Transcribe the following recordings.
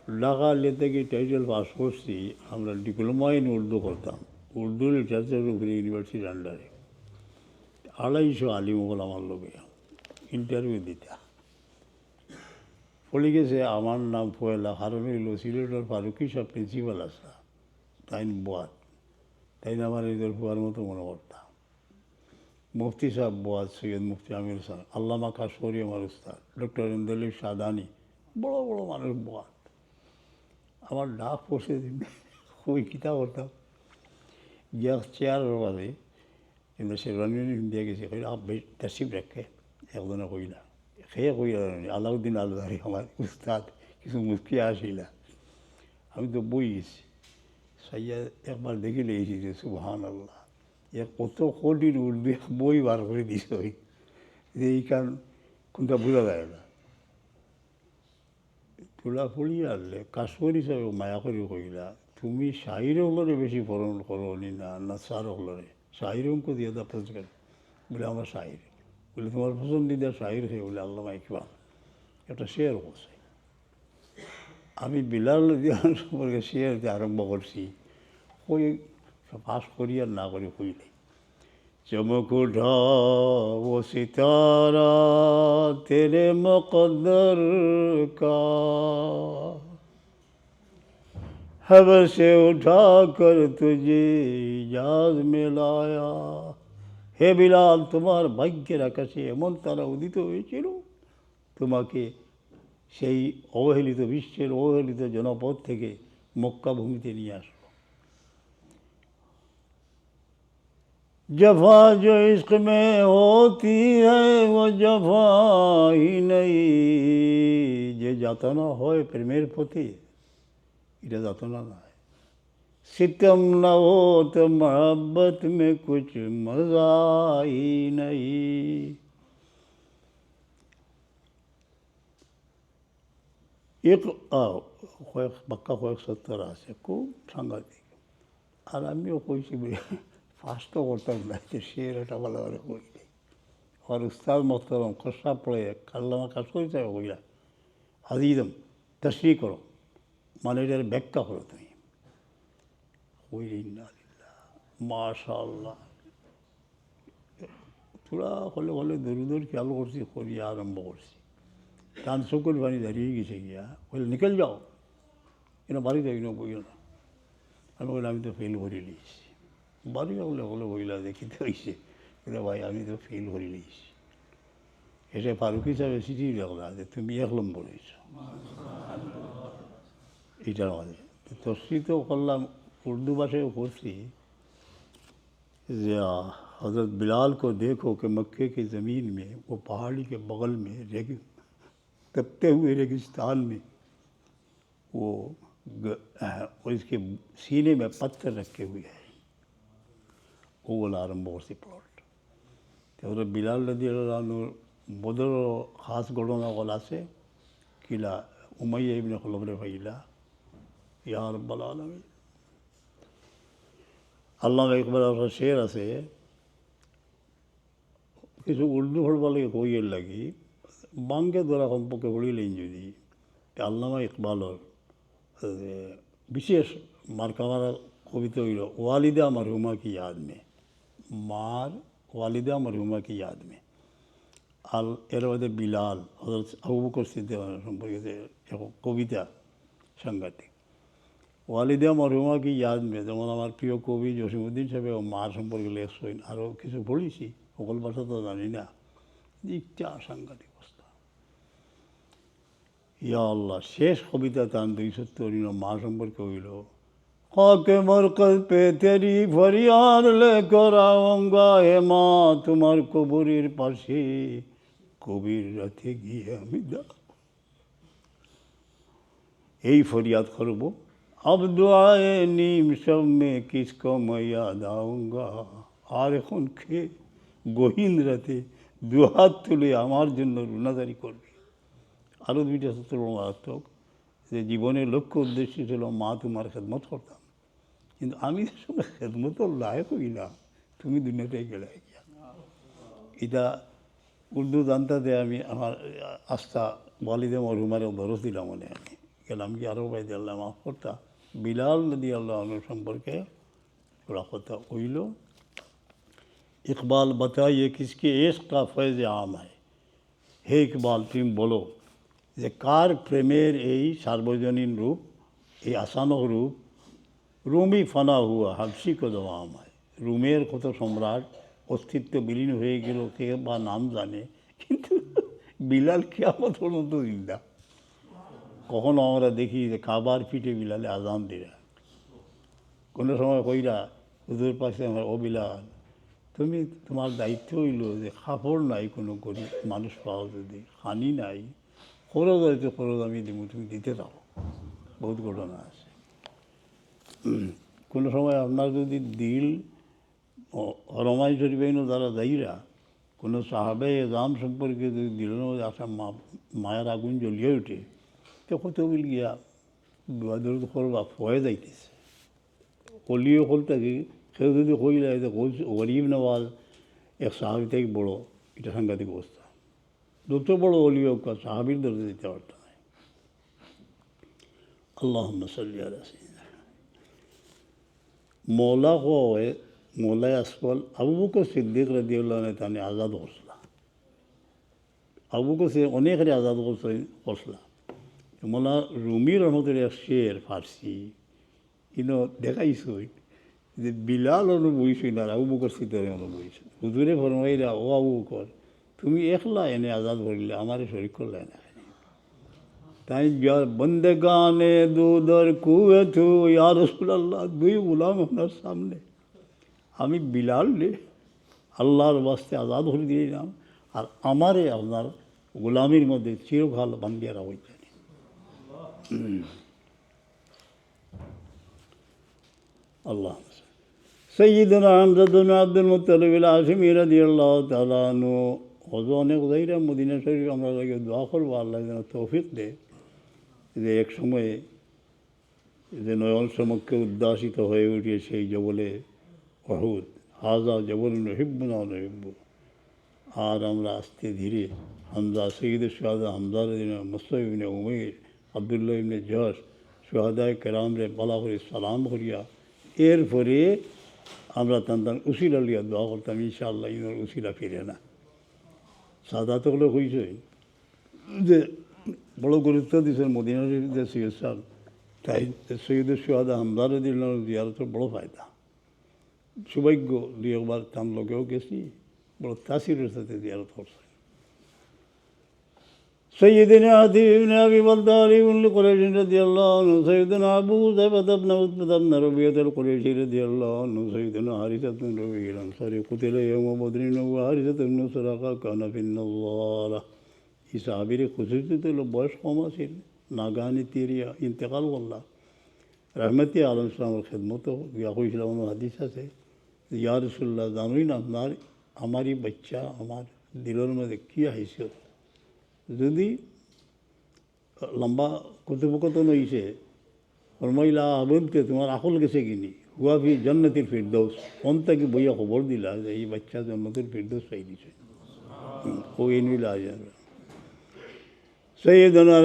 ঢাকা লে থেকে title pass করছি, আমরা ডিপ্লোমা ইন উর্দু করতাম, উর্দু লিটারেচার উপরে ইউনিভার্সিটির আন্ডারে 250 আলিম হল আমার লোকে ইন্টারভিউ দিতা পড়ে গেছে। আমার নাম পয়লা কারণ হইল সিলেটের ফারুকি সাহেব প্রিন্সিপাল আসা, তাই বাদ, তাই আমার এদের হওয়ার মতো মনে করতাম। মুফতি সাহেব বাদ, সৈয়দ মুফতি আমির সাহেব, আল্লামা কাশফরি আমার উস্তাদ, ডক্টর ইন্দলিফ সাদানি, বড় বড় মানুষ বাদ। আমার ডাক পড়ছে ওই কিতা করতাম গ্যাস চেয়ার বাদে কিন্তু সে রনমিন ইন্ডিয়া গেছে, কইলা তসিব রেখে একজনে কইলা খেয়ে কইলা আলাউদ্দিন আলদারি আমার উস্তাদ কিছু মুস্কি আসিলা। আমি তো বই গেছি সাইয়া একবার দেখি লেগেছি যে সুবহান আল্লাহ, কত কোটির উর্দু বই বার করে দিছে ওই যে এই কারণ কোনটা বোঝা যায় না। তোলা পড়ি আনলে কাশফরি সাহেব মায়া করে কইলা, তুমি শাহির হলরে বেশি পড়ন করো নি না সার হলরে, শাহির অঙ্ক দিয়ে দা পরিষ্কার বলে আমার শাহির, বলে তোমার পছন্দিদা শাহির হয়ে বলে আল্লামা ইকবাল একটা শেয়ার করছে। আমি বিলাল সম্পর্কে শেয়ার দিয়ে আরম্ভ করছি, ওই পাস করি আর না করি হইলে चमक उठा वो सितारा तेरे मुक़द्दर का, हवा से उठा कर तुझे इजाज़ में लाया। হে বিলাল, তোমার ভাগ্যের আকাশে এমন তারা উদিত হয়েছিল, তোমাকে সেই অবহেলিত বিশ্বের অবহেলিত জনপদ থেকে মক্কা ভূমিতে নিয়ে আসলো। जफ़ा जो इश्क में होती है वो जफ़ा ही नहीं, যে যাতনা হয় প্রেমের প্রতি এটা যাতনা নয়। सितम न हो तो मोहब्बत में कुछ मज़ा ही नहीं। এক কয়েক বাক্কা কয়েক সত্তর আছে, খুব সাংঘাতিক। আর আমিও কইছি ফার্স্টও করতাম না, শের এটা ভালো করে করি আর উস্তাদ মোহতরম খসা পড়ে আল্লামা কাশফরি সাহেব কইলা, আজিদম তশরিহ করো, মানে এটার ব্যাখ্যা করো তুমি। ওই ইন্নালিল্লাহ মাশাআল্লাহ তোরা হলে হলে দরুদর খেয়াল করছি, করিয়া আরম্ভ করছি। কান চকুর পানি দাঁড়িয়ে গেছে গিয়া, বলে নিকেল যাও এনে বাড়ি যাই না বইল না। আমি বলে আমি তো ফেল করে নিয়েছি। বাড়ি বলে বলে বইলা দেখিতে হয়েছে, বলে ভাই আমি তো ফেল করে নিয়েছি। এসে ফারুকি সাহেবের চিঠি লাগলা যে তুমি 1 নম্বর হয়েছ এইটার মাঝে। তসরি তো করলাম, উর্দু ভাষায় করছি যে हज़रत बिलाल को देखो कि मक्के की ज़मीन में वो पहाड़ी के बगल में तपते हुए रेगिस्तान में वो इसके सीने में पत्थर रखे हुए हैं। वो बोला आरम्भ करছি প্লট। তারপরে বিলাল রাদিয়াল্লাহু বদর খাস ঘটনা বলা আছে কিলা উমাইয়া ইবনে খলফরে ভাইলা ইয়া রাব্বাল আলামিন। আল্লামা ইকবাল শের আছে কিছু উর্দু পড়বার লাগে কইয়ের লাগি বাঙ্গে ধরা সম্পর্কে পড়িলেন যদি আল্লামা ইকবালর বিশেষ মার্কা মারা কবিতা হইল ওয়ালিদা মরহুমা কি याद में, মার ওয়ালিদা মরহুমা কি याद में। আর এর মধ্যে বিলাল হযরত আবু বকর সিদ্দিক সম্পর্কে কবিতা সাংঘাতিক। ওয়ালিদা মরহুমা কি याद में যেমন আমার প্রিয় কবি জসিমউদ্দিন সাহেব মার সম্পর্কে লেখছেন, আরও কিছু পড়েছি, সকল ভাষা তো জানি না, দিকটা সাংঘাতিক অবস্থা। ইয়া আল্লাহ, শেষ কবিতা তান 270 মা সম্পর্কে হইল খাকে মরকজ পে তেরি ফরিয়াদ লেকর আউঙ্গা, হে মা তোমার কবরের পাশে কবির রাতে গিয়ে আমি এই ফরিয়াদ করব, আব দুআয়ে নীম শব মে কিসকো मैं याद आऊंगा। আর এখন কে গহীন রাতে দুহাত তুলে আমার জন্য রুনাদারি করবে। আরও 2টা সূত্র মারাত্মক যে জীবনের লক্ষ্য উদ্দেশ্য ছিল মা তোমার খেদমত করতাম, কিন্তু আমি সঙ্গে খেদমতর লায়ক হই না, তুমি দুনিয়াটাই গেলে গিয়া। এটা উর্দু জানতাতে আমি আমার আস্থা ওয়ালিদে মরহুমারে দরজ দিলাম মনে আমি গেলাম কি আরও বাইদে আল্লাহ মাফ করতা বিলাল নদী আল্লাহ সম্পর্কে थोड़ा কথা হইল ইকবাল बताइए किसके इश्क का फैज़ आम है হে ইকবাল তুমি বলো যে কার প্রেমের এই সার্বজনীন রূপ এই আসানক রূপ রুমি ফানা হুয়া হাবসি কো দওয়াম হয় রুমের কত সম্রাট অস্তিত্ব বিলীন হয়ে গেল কে বা নাম জানে কিন্তু বিলাল কিয়ামত পর্যন্ত জিন্দা কখনো আমরা দেখি যে কাবার পিঠে বিলালে আজান দিরা কোনো সময় কইরা হুজুর পাশে আমার ও বিলাল তুমি তোমার দায়িত্ব হইল যে কাপড় নাই কোনো গরিব মানুষ পাও যদি হানি নাই খরচ হয়তো খরচ আমি দিব তুমি দিতে দাও বহুত ঘটনা আছে কোনো সময় আপনার যদি দিল হরমাই শরীফাইনও যারা যাইরা কোনো সাহাবে এজাম সম্পর্কে যদি দিল আসা মায়ের আগুন জ্বলিয়ে ওঠে তো কত বিল গিয়া বিবাদের করবা ফয়ে যাইতেছে কলিও কলটাকে কেউ যদি কইলা যে গরিব নওয়াজ এক সাহাবি থেকে বড়ো এটা সাংঘাতিক অবস্থা যত বড় অলি হোক সাহাবির দরজা দিতে পারত না আল্লাহুম্মা সাল্লি আলা সাইয়্যিদিনা মৌলা হয় মৌলায় আসফল আবু বকর সিদ্দিক রাদিয়াল্লাহু আনহু তানে আজাদ করছিলা আবু বকর অনেকের আজাদ করছিলা মৌলা রুমি রহমতুল্লাহ শের ফার্সি কিন্তু দেখাইছই যে বিলাল বইছই না আবু বকর সিদ্দিকের মতো বইছে হুজুরে ফরমাইরা ও আবু বকর তুমি একলা এনে আজাদ করিলে আমারে শরীক করলে না তাই বন্দেগানে দুদর কুয়ে থু ইয়া রাসূলুল্লাহ দুই গোলাম আপনার সামনে আমি বিলাল আল্লাহর বাস্তে আজাদ করে দিলাম আর আমারে আপনার গোলামির মধ্যে চিরকাল বান্ধিয়া রাখবেন আল্লাহ সৈয়দনা হামজা বিন আব্দুল মুত্তালিব আল-হাশিমি রাদিয়াল্লাহু তাআলা আনহু হযরত অনেক যাইরা মদিনা শরীফ আমরা লাগে দোয়া করব আল্লাহ যেন তৌফিক দেয় যে এক সময়ে যে নয়ন সমক্ষে উদ্দাসিত হয়ে উঠে সেই জবলে উহুদ হাজা জবল নহিব্বুনা নহিব্বু আর আমরা আস্তে ধীরে হামজা সৈয়দ শুহাদা হামজা রাদিয়াল্লাহু মুসআব ইবনে উমাইর আব্দুল্লাহ ইবনে জাহশ শুহাদায়ে কেরামরে বালা করে সালাম করিয়া এরপরে আমরা তান উসিলা লিয়া দোয়া করতাম ইনশাআল্লাহ ইনার উসিলা ফিরে না সাদাত হলে হয়েছে যে বড় গুরুত্ব দিয়েছেন মদিনা শরীফে সৈয়দ সাহেব তাই সৈয়দের শুহাদা হামজা রাদিয়াল্লাহু আনহু জিয়ারতের বড় ফায়দা সৌভাগ্য দুই একবার তার লোকেও গেছি বড় তাসিরের সাথে জিয়ারত করছে سيدنا عتيق بن أبي بلتع بن قريش رضي الله عنه سيدنا أبو ذئبة بن عتبة بن ربيعة القريشي رضي الله عنه سيدنا حارثة بن ربيع الأنصاري قتل يوم بدر وحارثة بن سراقة كان في النضالة এই সাহাবীর খুশিতে হলো বয়স কম আছে নাগানি তিরিয়া ইন্তেকাল করলাম রহমতি আলম ইসলামের খেদমতো ইয়াকুব ইসলামের হাদিস আছে ইয়া রাসূলুল্লাহ জানোই না আপনার আমারই বাচ্চা আমার দিলের মধ্যে কী হাইসিয়ত যদি লম্বা কথোপকথন হয়েছে ফরমাইলা আবদকে তোমার আকল গেছে কিনি হুয়া ফি জান্নাতুল ফিরদৌস কোন থেকে বইয়া খবর দিলা যে এই বাচ্চা জান্নাতুল ফিরদৌস পাই দিছে ও এনিলা যাবে سيدنا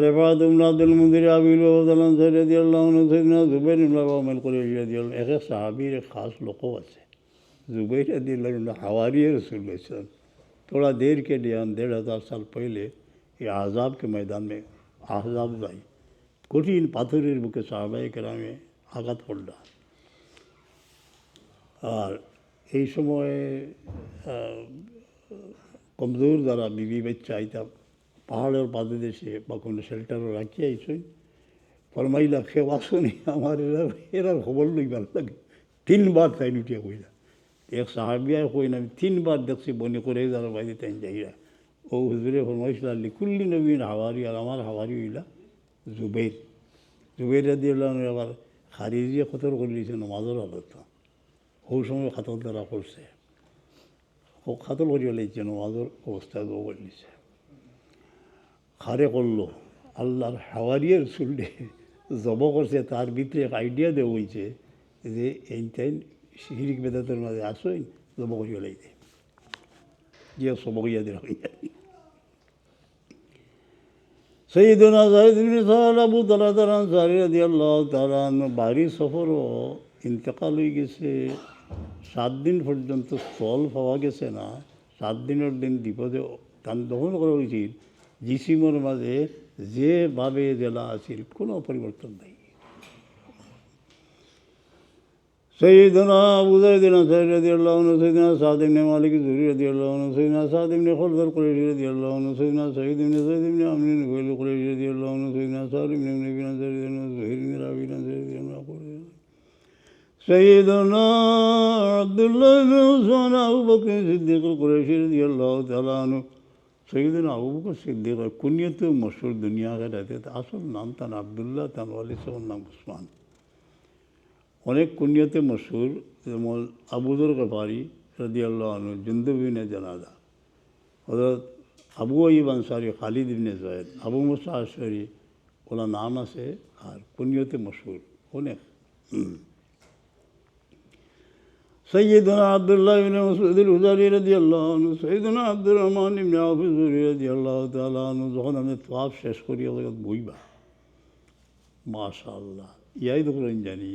رفاعة بن عبد المنذر أبي الأنصاري رضي الله عنه سيدنا زبير بن العوام القريشي رضي الله عنه एक صحابी एक खास लोगों से जुबैर रज़ी अल्लाह अन्हु हवारी रसूल वसल्लम थोड़ा देर के लिए 1500 साल पहले ये आज़ाब के मैदान में आज़ाब आई कठिन पाथरेर बुके साहाबाए केरामे आघात पड़ल और এই সময়ে কমজোর যারা বিবি বাচ্চা আইতা পাহাড়ের পাদে দেশে বা কোনো শেল্টারও রাখিয়া আইসই ফরমাইলা কেউ আসনি আমার এরা খবর লইবার লাগে 3 বার তাই উঠিয়া কইলা এক সাহাবিয়ায় কই না আমি 3 বার দেখছি বনি করে যারা বাইরে তাই যাইরা ও হুজুরে ফরমাইছিল লিকুল্লি নবীন হাওয়ারি আর আমার হাওয়ারি হইলা জুবের রাদিয়াল্লাহু আনহু আবার খারিজিয়া খতর করে দিয়েছে নামাজের হালত ওই সময় খাতর দ্বারা করছে ও খাতর করিয়া লাইছে নামাজের অবস্থায় ও করে দিছে খারে করলো আল্লাহর হাওয়ারিয়া রসুলকে জব করছে তার ভিতরে এক আইডিয়া দেওয়া হয়েছে যে এইটাই শিরিক বেদাতের মাঝে আসোই জব করিয়া লাইতে যে সবক ইয়া দেওয়া হয়ে যায় সৈয়দনা যায়েদ ইবনে সাহাল আবু তালহাত আল আনসারী রাদিয়াল্লাহু তাআলা আনহু বাড়ি সফরও ইন্তেকাল হয়ে গেছে। 7 দিন পর্যন্ত স্থল পাওয়া গেছে না। 7 দিনের দিন বিপদে তান দহন করা উচিত। জিসিমের মাঝে যেভাবে জেলা আছিল কোনো পরিবর্তন নেই। সৈয়দনা আবু যায়েদ আল আনসারী রাদিয়াল্লাহু আনহু, সৈয়দনা সাদ ইবনে মালিক যুহরি রাদিয়াল্লাহু আনহু, সৈয়দনা সাদ ইবনে খুলদ কুরাইশি রাদিয়াল্লাহু আনহু, সৈয়দনা সাঈদ ইবনে যায়েদ ইবনে আমর ইবনে নুফাইল কুরাইশি রাদিয়াল্লাহু আনহু, সৈয়দনা সাদ ইবনে ইবনে আনসারী রাদিয়াল্লাহু আনহু, যুহরি ইবনে রাবি আনসারী রাদিয়াল্লাহু আনহু, সৈয়দনা আব্দুল্লাহ ইবনে উসমান আবু বকর সিদ্দিক কুরাইশি রাদিয়াল্লাহু তাআলা আনহু, সৈয়দনা আবু বকর সিদ্দিক কুনিয়তে মশহুর দুনিয়া কা रहते थे। আসল নাম তান আব্দুল্লাহ, তান ওয়ালিদ সাহেবের নাম উসমান। অনেক কুনিয়তে মশহুর, যেমন আবু যর গফারি রাদিয়াল্লাহু আনহু, জুনদুব ইবনে জানাদা, হযরত আবু আইয়ুব আনসারী, খালিদ ইবনে যায়েদ, আবু মুসা আশআরী, ওলা নাম আছে আর কুনিয়তে মশহুর অনেক। সৈয়দনা আব্দুল্লাহ ইবনে মাসউদ আল হুযারি রাদিয়াল্লাহু আনহু, সৈয়দনা আব্দুর রহমান ইবনে আওফ যুহরি রাদিয়াল্লাহু তাআলা আনহু, যখন আমি তওয়াফ শেষ করিয়া বইবা, মাশাআল্লাহ, ইয়াই ধরেন জানি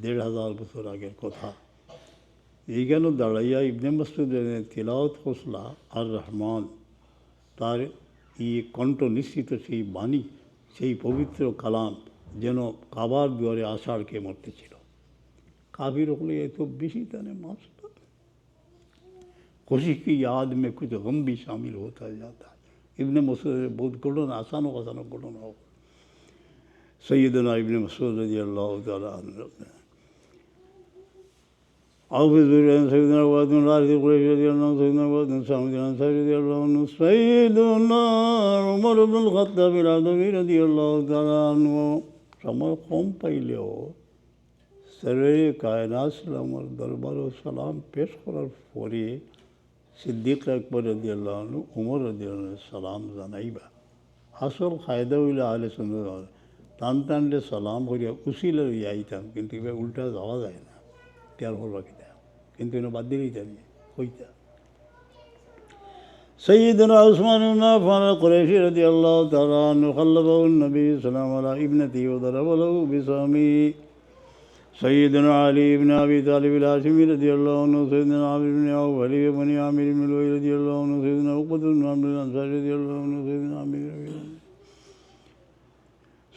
১,৫০০ বছর আগের কথা। এইখানে দাঁড়াইয়া ইবনে মাসউদ তিলাওয়াত করছিলা আর রহমান, তার এই কণ্ঠ নিশ্চিত সেই বাণী, সেই পবিত্র কালাম যেন কাবার দুয়ারে আষাঢ়কে মরতেছিল। काफिर होने ये तो बेसी तने मास्टर खुशी की याद में कुछ गम भी शामिल होता जाता है। इब्ने मसूद बहुत घटना आसानों घटना हो। सैयदना इब्ने मसूद रज़ियल्लाहु ताला अन्हु, सैयदना अबू राज़ी कुरैशी रज़ियल्लाहु अन्हु, सैयदना अबू सामिद अंसारी रज़ियल्लाहु अन्हु, सैयदना उमर इब्न अल-खत्ताब अल-अदवी रज़ियल्लाहु ताला अन्हु, समय कम पाइले हो सरवरे कायनात सालामर दरबार सलाम पेश करार परे सिद्दीक আকবর রাদিয়াল্লাহু আনহু, উমর রাদিয়াল্লাহু আনহু সালাম জানাইবা। আসল কায়দা হইলে আহলে সুন্নাত টান টানলে সালাম করিয়া উসিলে আইতাম, কিন্তু এবার উল্টা যাওয়া যায় না, তেয়ার করবা কিনা, কিন্তু এনে বাদ দিলেই যাবি হইতা। সৈয়দনা উসমান ইবনে আফফান কুরাইশি রাদিয়াল্লাহু তাআলা আনহু খাল্লাফাহু নবী সাল্লাল্লাহু আলাইহি ইবনাতি ওয়া দারাবা লাহু বিসামি। सैयदना अली इब्न अबी तालिब अल-हाशिमी रज़ियल्लाहु अन्हु, सैयदना आमिर इब्न औफ, अली इब्न आमिर इब्न लुई रज़ियल्लाहु अन्हु, सैयदना उक़बा इब्न आमिर अंसारी रज़ियल्लाहु अन्हु, सैयदना आमिर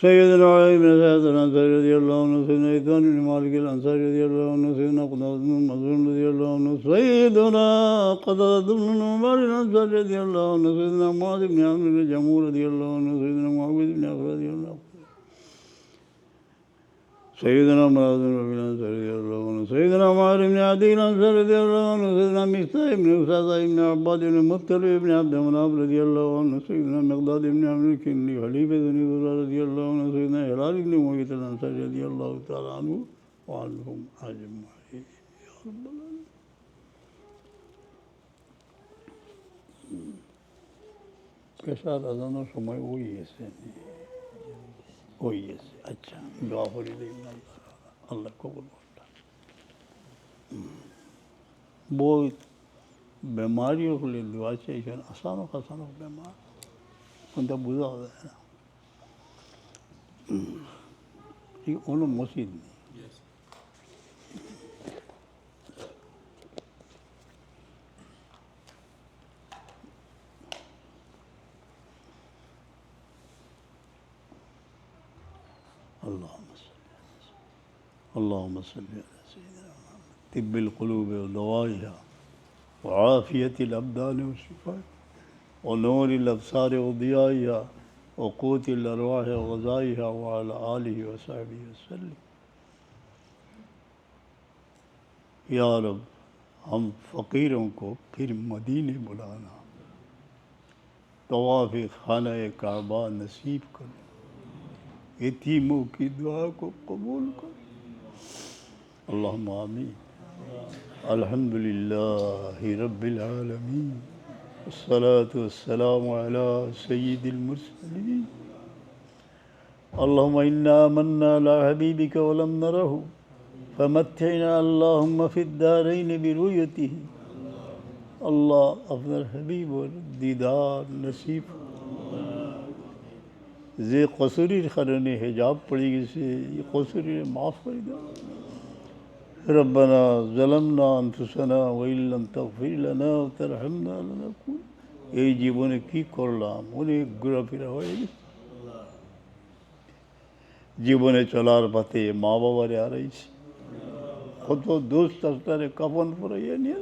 सैयदना अली इब्न सअद अंसारी रज़ियल्लाहु अन्हु, सैयदना इत्बान इब्न मालिक अंसारी रज़ियल्लाहु अन्हु, सैयदना क़ुदामा इब्न मज़ऊन रज़ियल्लाहु अन्हु, सैयदना क़तादा इब्न नुमान अंसारी रज़ियल्लाहु अन्हु, सैयदना मुआज़ इब्न अम्र इब्न जमूह रज़ियल्लाहु अन्हु, सैयदना मुआविज़ इब्न अफ़रा रज़ियल्लाहु अन्हु, सैयदना मुआज़ इब्न अंसारी रज़ियल्लाहु अन्हु, सैयदना उमर इब्न अदी अंसारी रज़ियल्लाहु अन्हु, सैयदना मिस्ताह इब्न उसासा इब्न अब्बाद इब्न मुत्तलिब इब्न अब्द मनाफ रज़ियल्लाहु अन्हु, सैयदना मिक़दाद इब्न अम्र किन्नी खलीफ़ा बनी ज़ुरैर रज़ियल्लाहु अन्हु, सैयदना हिलाल इब्न मुग़ीरह अंसारी रज़ियल्लाहु ताला अन्हु व अन्हुम अजमईन। পেশার আজানোর সময় ওই গেছে, ওই গেছে। আচ্ছা, দোয়া করি দিই আল্লাহ কবুল করতা। বহুত বেমারিও হলে দোয়া চাইছেন, আসানক বেমার, কোনটা বোঝা যায় না। এই কোনো মসজিদ নেই। اللهم صل على سيدنا محمد طب القلوب ودوائها وعافية الأبدان والشفاء ونور الأبصار وضيائها وقوت الأرواح وغذائها وعلى آله وصحبه وسلم। या रब, हम फ़कीरों को फिर मदीने बुलाना, तवाफ़ खाना काबा नसीब कर, यतीमों की दुआ को कबूल कर। अल्लाहुम्मा आमीन। अल्हम्दुलिल्लाहि रब्बिल आलमीन, अस्सलातु वस्सलामु अला सय्यिदिल मुरसलीन। अल्लाहुम्मा इन्ना आमन्ना अला हबीबिका व लम नरहु फमत्तिना अल्लाहुम्मा फिद दारैन बिरुयतिही। अल्लाह अपना हबीब और दीदार नसीब। যে কসুরির কারণে হেজাব পড়ে গেছে এই কসুরির মাফ করে দাও ربنا ظلمنا أنفسنا وإن لم تغفر لنا وترحمنا لنكون এই জীবনে কি করলাম অনেক ঘোরাফেরা হয়ে গেছে জীবনে চলার পথে মা বাবারে হারাইছি কত দোস্ত আসলে কাপন পরাইয়া নিয়ে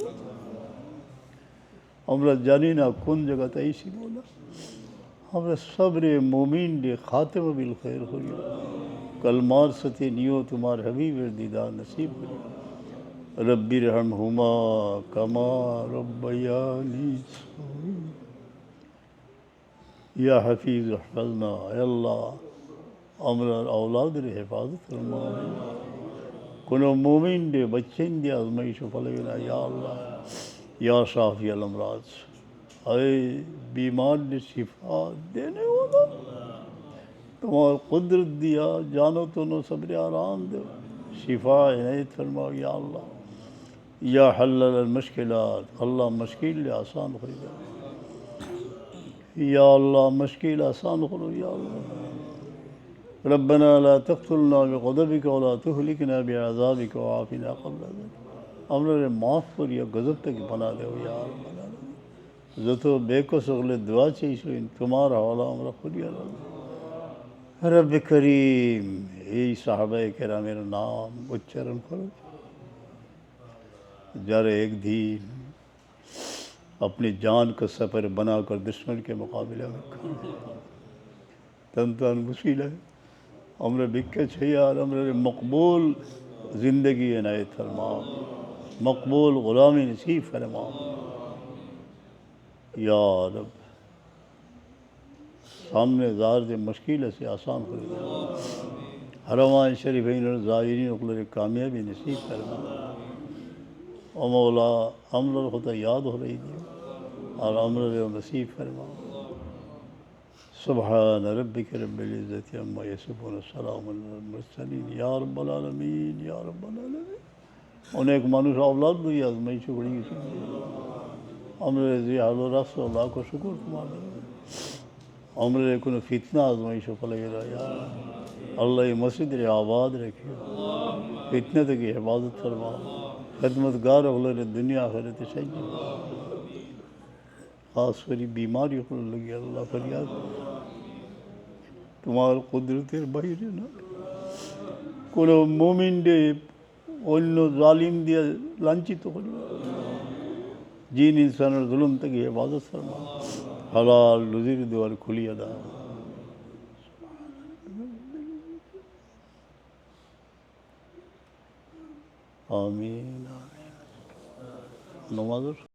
আমরা জানি না কোন জায়গাতে আইছি বলা আমরা সবরে মুমিন রে খাতেমা বিল খৈর করিও কলমার সাথে নিও তোমার হাবিবের দিদার নসিব করিও রব্বির রহমহুমা কামা রব্বায়ানি ইয়া হাফিজ হাফাজনা আল্লাহ আমরা আওলাদের হেফাজত ফরমাও কোনো মুমিন রে বচ্চেন দিয়ে আজমাইশ ফলাবে না ইয়া আল্লাহ ইয়া শাফি আল আমরাজ अरे बीमार ने शिफा देने वाला तुम्हार कुदरत दिया जानो तो नो सब्र आराम दो शिफा इनायत फरमाओ या अल्लाह या हल्लल मुश्किलात अल्लाह मुश्किल आसान कर दो या अल्लाह मुश्किल आसान करो या अल्लाह रब्बना ला तक़तुलना बिग़ज़बिक वला तुहलिकना बिअज़ाबिक वआफ़िना क़ब्ल ज़ालिक हमरे माफ़ करिए गज़ब तक बना दो या अल्लाह যত বেকস হলে দোয়া চাইছো তোমার হওয়ালা আমরা করিয়া রব্বে করিম এই সাহাবায়ে কেরামের নাম উচ্চারণ করো যারা एक दिन अपनी जान का सफ़र बनाकर दुश्मन के मुकाबले में तन तन मुश्किल है আমরা ভিক্ষা চাই আর আমরা মকবুল জিন্দগি এনায়েত ফরমাও মকবুল গোলামি নসিব ফরমাও या रब सामने ज़ार से मुश्किल से आसान कर दो हरमान शरीफीन और ज़ाहिरीन को कामयाबी नसीब करना ओ मौला अमर खुदा याद हो रही थी और अमर नसीब फरमा सुबहान रब्बिक रब्बिल इज़्ज़ति अम्मा यसिफून सलामुन अलल मुरसलीन या रब्बल आलमीन या रब्बल आलमीन अनेक মানুষ औलाद লইয়া আজমাইশ পড়ে গেছে আমরা যে আলো রাখছো লাখ শুকুর তোমাদের আমরা কোনো ফিতনা আজমাইশ ফলে গেল আল্লাহ এই মসজিদের আবাদ রেখে ফিতনা থেকে হেফাজত ফরমাও खिदमतगार हले दुनिया आखिरत साहिब खास करी बीमारी होने लगी अल्लाह फरियाद তোমার কুদরতের বাইরে না কোনো মুমিন রে অন্য জালিম দিয়ে লাঞ্ছিত করি জিন ইনসানের জুলুম থেকে হেফাজত ফরমা হালাল রুজির দুয়ার খুলিয়ে দাও আমিন আমিন নমাজ